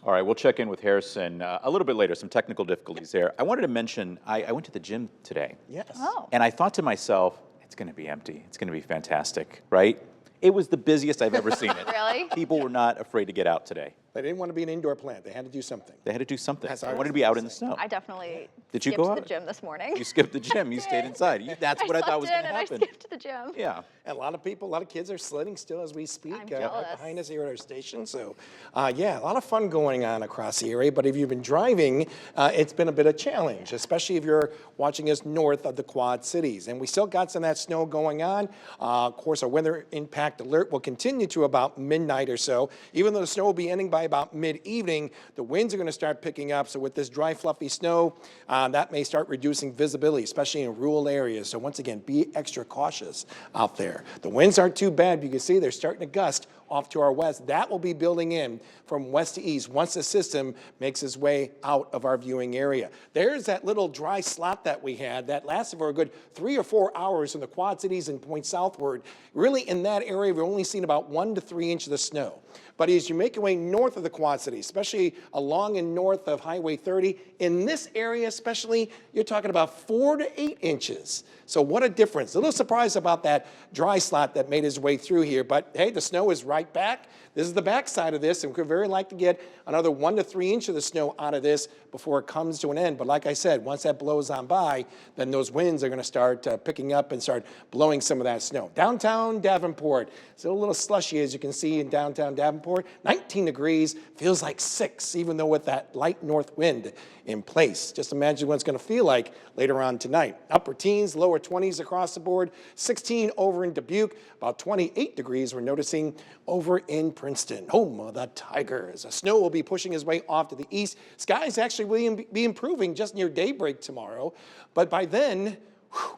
All right, we'll check in with Harrison a little bit later, some technical difficulties there. I wanted to mention, I went to the gym today. Yes. Oh. And I thought to myself, it's going to be empty. It's going to be fantastic, right? It was the busiest I've ever seen it. Really? People were not afraid to get out today. They didn't want to be an indoor plant. They had to do something. They had to do something. That's I what wanted I to be out in the was snow. I definitely Did you skipped go the out? gym this morning. You skipped the gym. You stayed inside. That's what I thought was going to and happen. I skipped the gym. Yeah. And a lot of people, a lot of kids are sledding still as we speak I'm right jealous. behind us here at our station. So, yeah, a lot of fun going on across the area. But if you've been driving, it's been a bit of a challenge, especially if you're watching us north of the Quad Cities. And we still got some of that snow going on. Of course, our weather impact alert will continue to about midnight or so. Even though the snow will be ending by about mid-evening, the winds are going to start picking up. So with this dry, fluffy snow, that may start reducing visibility, especially in rural areas. So once again, be extra cautious out there. The winds aren't too bad. You can see they're starting to gust off to our west. That will be building in from west to east once the system makes its way out of our viewing area. There's that little dry slot that we had that lasted for a good 3 or 4 hours from the Quad Cities and point southward. Really, in that area, we've only seen about 1 to 3 inches of snow. But as you make your way north of the Quad Cities, especially along and north of Highway 30, in this area especially, you're talking about 4 to 8 inches. So what a difference. A little surprised about that dry slot that made its way through here, but hey, the snow is right back. This is the backside of this, and we could very like to get another 1 to 3 inches of the snow out of this before it comes to an end. But like I said, once that blows on by, then those winds are going to start picking up and start blowing some of that snow. Downtown Davenport, it's a little slushy as you can see in downtown Davenport. 19 degrees, feels like 6, even though with that light north wind in place. Just imagine what it's going to feel like later on tonight. Upper teens, lower 20s across the board. 16 over in Dubuque, about 28 degrees we're noticing over in Princeton, home of the Tigers. The snow will be pushing its way off to the east. Skies actually will be improving just near daybreak tomorrow, but by then,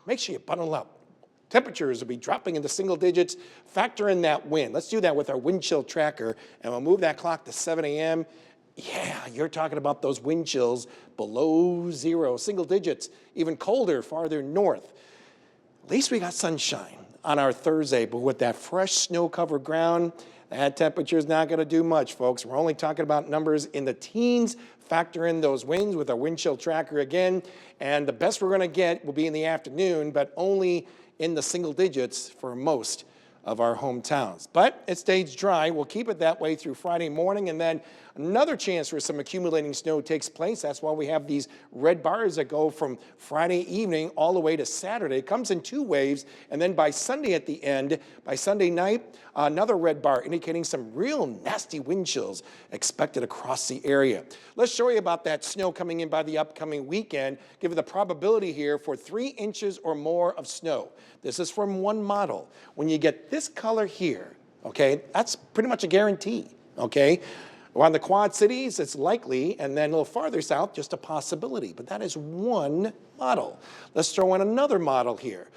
make sure you bundle up. Temperatures will be dropping into single digits. Factor in that wind. Let's do that with our wind chill tracker, and we'll move that clock to 7 a.m. Yeah, you're talking about those wind chills below 0, single digits, even colder farther north. At least we got sunshine on our Thursday, but with that fresh snow-covered ground, that temperature is not going to do much, folks. We're only talking about numbers in the teens. Factor in those winds with our wind chill tracker again, and the best we're going to get will be in the afternoon, but only in the single digits for most of our hometowns. But it stays dry. We'll keep it that way through Friday morning, and then another chance where some accumulating snow takes place. That's why we have these red bars that go from Friday evening all the way to Saturday. It comes in 2 waves, and then by Sunday at the end, by Sunday night, another red bar indicating some real nasty wind chills expected across the area. Let's show you about that snow coming in by the upcoming weekend. Give you the probability here for 3 inches or more of snow. This is from one model. When you get this color here, okay, that's pretty much a guarantee, okay? On the Quad Cities, it's likely, and then a little farther south, just a possibility. But that is one model. Let's throw in another model here.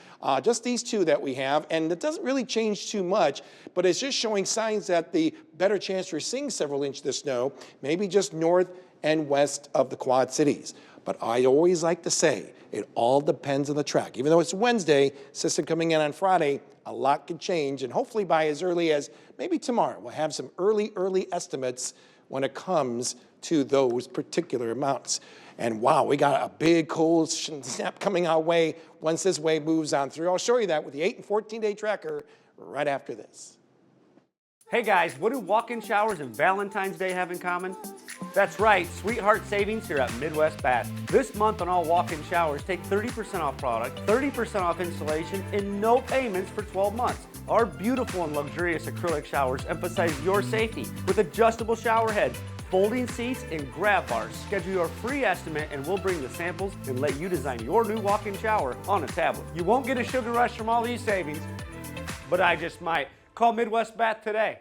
Just these 2 that we have, and it doesn't really change too much, but it's just showing signs that the better chance for seeing several inches of snow, maybe just north and west of the Quad Cities. But I always like to say, it all depends on the track. Even though it's Wednesday, system coming in on Friday, a lot can change, and hopefully by as early as maybe tomorrow, we'll have some early estimates when it comes to those particular amounts. And wow, we got a big cold snap coming our way once this wave moves on through. I'll show you that with the 8 and 14-day tracker right after this. Hey guys, what do walk-in showers and Valentine's Day have in common? That's right, sweetheart savings here at Midwest Bath. This month on all walk-in showers, take 30% off product, 30% off installation, and no payments for 12 months. Our beautiful and luxurious acrylic showers emphasize your safety with adjustable shower heads, folding seats, and grab bars. Schedule your free estimate and we'll bring the samples and let you design your new walk-in shower on a tablet. You won't get a sugar rush from all these savings, but I just might. Call Midwest Bath today.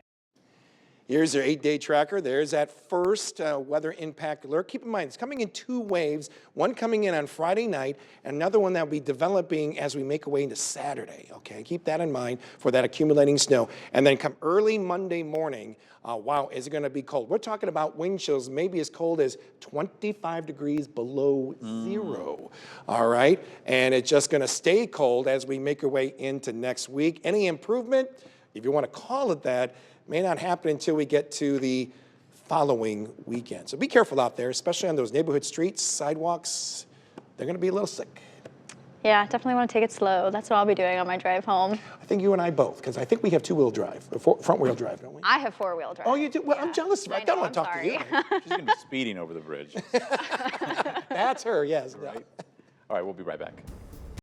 Here's your 8-day tracker. There's that first weather impact alert. Keep in mind, it's coming in 2 waves, one coming in on Friday night, and another one that will be developing as we make our way into Saturday, okay? Keep that in mind for that accumulating snow. And then come early Monday morning, wow, is it going to be cold? We're talking about wind chills maybe as cold as 25 degrees below 0, all right? And it's just going to stay cold as we make our way into next week. Any improvement, if you want to call it that, may not happen until we get to the following weekend. So be careful out there, especially on those neighborhood streets, sidewalks. They're going to be a little sick. Yeah, definitely want to take it slow. That's what I'll be doing on my drive home. I think you and I both, because I think we have two-wheel drive, front-wheel drive, don't we? I have four-wheel drive. Oh, you do? Well, I'm jealous. I don't know, want to I'm talk to you. She's going to be speeding over the bridge. That's her, yes. Right? All right, we'll be right back.